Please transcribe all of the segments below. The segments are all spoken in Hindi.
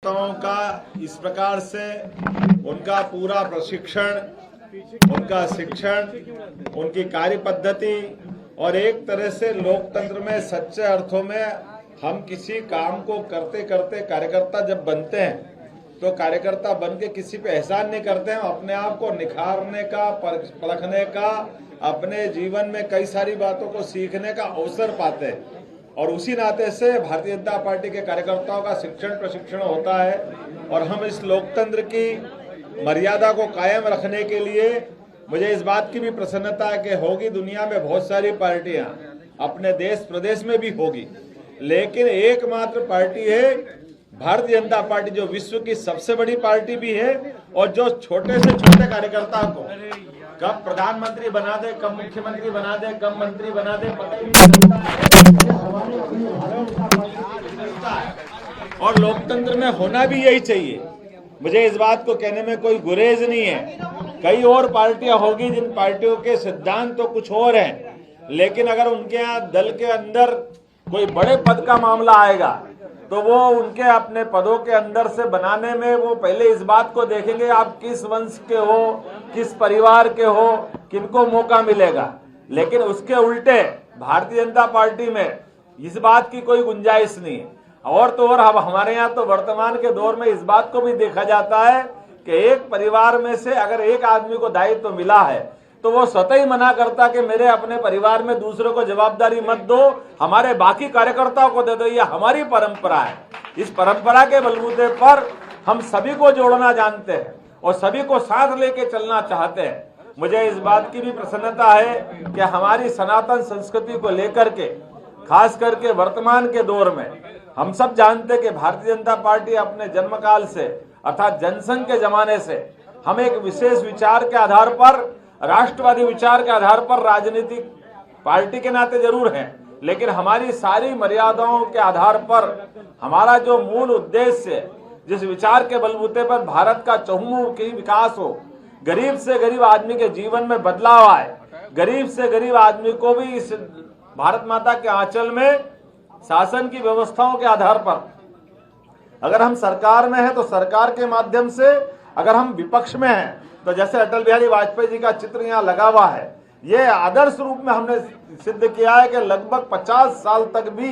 कार्यकर्ताओं का इस प्रकार से उनका पूरा प्रशिक्षण, उनका शिक्षण, उनकी कार्य पद्धति और एक तरह से लोकतंत्र में सच्चे अर्थों में हम किसी काम को करते करते कार्यकर्ता जब बनते हैं तो कार्यकर्ता बन के किसी पे एहसान नहीं करते हैं, अपने आप को निखारने का, परखने का, अपने जीवन में कई सारी बातों को सीखने का अवसर पाते हैं। और उसी नाते से भारतीय जनता पार्टी के कार्यकर्ताओं का शिक्षण प्रशिक्षण होता है और हम इस लोकतंत्र की मर्यादा को कायम रखने के लिए मुझे इस बात की भी प्रसन्नता है कि होगी दुनिया में बहुत सारी पार्टियां, अपने देश प्रदेश में भी होगी, लेकिन एकमात्र पार्टी है भारतीय जनता पार्टी जो विश्व की सबसे बड़ी पार्टी भी है और जो छोटे से छोटे कार्यकर्ता को कब प्रधानमंत्री बना दे, कब मुख्यमंत्री बना दे, कब मंत्री बना दे, पता ही नहीं चलता है। और लोकतंत्र में होना भी यही चाहिए। मुझे इस बात को कहने में कोई गुरेज नहीं है। कई और पार्टियां होगी जिन पार्टियों के सिद्धांत तो कुछ और हैं, लेकिन अगर उनके यहाँ दल के अंदर कोई बड़े पद का मामला आएगा तो वो उनके अपने पदों के अंदर से बनाने में वो पहले इस बात को देखेंगे आप किस वंश के हो, किस परिवार के हो, किनको मौका मिलेगा। लेकिन उसके उल्टे भारतीय जनता पार्टी में इस बात की कोई गुंजाइश नहीं है। और तो और अब हमारे यहाँ तो वर्तमान के दौर में इस बात को भी देखा जाता है कि एक परिवार में से अगर एक आदमी को दायित्व मिला है तो वो स्वतः ही मना करता कि मेरे अपने परिवार में दूसरों को जवाबदारी मत दो, हमारे बाकी कार्यकर्ताओं को दे दो। ये हमारी परंपरा है। इस परंपरा के बलबूते पर हम सभी को जोड़ना जानते हैं और सभी को साथ लेके चलना चाहते हैं। मुझे इस बात की भी प्रसन्नता है कि हमारी सनातन संस्कृति को लेकर के खास करके वर्तमान के दौर में हम सब जानते हैं कि भारतीय जनता पार्टी अपने जन्मकाल से अर्थात जनसंघ के जमाने से हम एक विशेष विचार के आधार पर, राष्ट्रवादी विचार के आधार पर राजनीतिक पार्टी के नाते जरूर हैं, लेकिन हमारी सारी मर्यादाओं के आधार पर हमारा जो मूल उद्देश्य, जिस विचार के बलबूते पर भारत का चहुमुखी विकास हो, गरीब से गरीब आदमी के जीवन में बदलाव आए, गरीब से गरीब आदमी को भी इस भारत माता के आंचल में शासन की व्यवस्थाओं के आधार पर, अगर हम सरकार में हैं तो सरकार के माध्यम से, अगर हम विपक्ष में हैं तो जैसे अटल बिहारी वाजपेयी जी का चित्र यहाँ लगा हुआ है, ये आदर्श रूप में हमने सिद्ध किया है कि लगभग 50 साल तक भी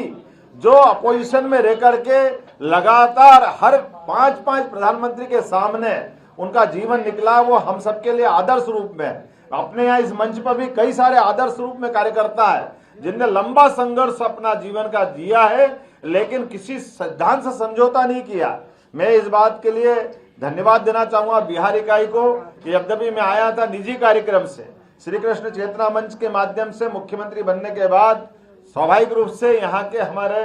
जो अपोजिशन में रह करके लगातार हर 5-5 प्रधानमंत्री के सामने उनका जीवन निकला, वो हम सबके लिए आदर्श रूप में। अपने यहाँ इस मंच पर भी कई सारे आदर्श रूप में कार्यकर्ता है जिनने लंबा संघर्ष अपना जीवन का जिया है, लेकिन किसी सिद्धांत से समझौता नहीं किया। मैं इस बात के लिए धन्यवाद देना चाहूंगा बिहार इकाई को कि जब भी मैं आया था निजी कार्यक्रम से, श्री कृष्ण चेतना मंच के माध्यम से मुख्यमंत्री बनने के बाद स्वाभाविक रूप से यहाँ के हमारे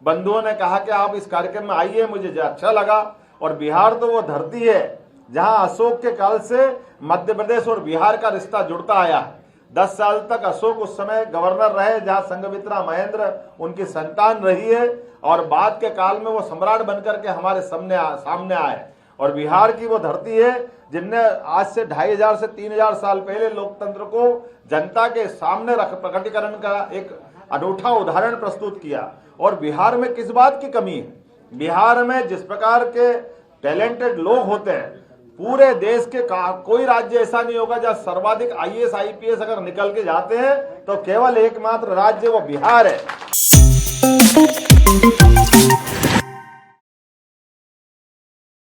बंधुओं ने कहा कि आप इस कार्यक्रम में आइए, मुझे अच्छा लगा। और बिहार तो वो धरती है जहाँ अशोक के काल से मध्य प्रदेश और बिहार का रिश्ता जुड़ता आया है। 10 साल तक अशोक उस समय गवर्नर रहे, जहाँ संघमित्रा महेंद्र उनकी संतान रही है, और बाद के काल में वो सम्राट बनकर के हमारे सामने आए। और बिहार की वो धरती है जिनने आज से 2500 से 3000 साल पहले लोकतंत्र को जनता के सामने रख प्रकटीकरण का एक अनूठा उदाहरण प्रस्तुत किया। और बिहार में किस बात की कमी है? बिहार में जिस प्रकार के टैलेंटेड लोग होते हैं, पूरे देश के कोई राज्य ऐसा नहीं होगा जहां सर्वाधिक IAS IPS अगर निकल के जाते हैं तो केवल एकमात्र राज्य वो बिहार है।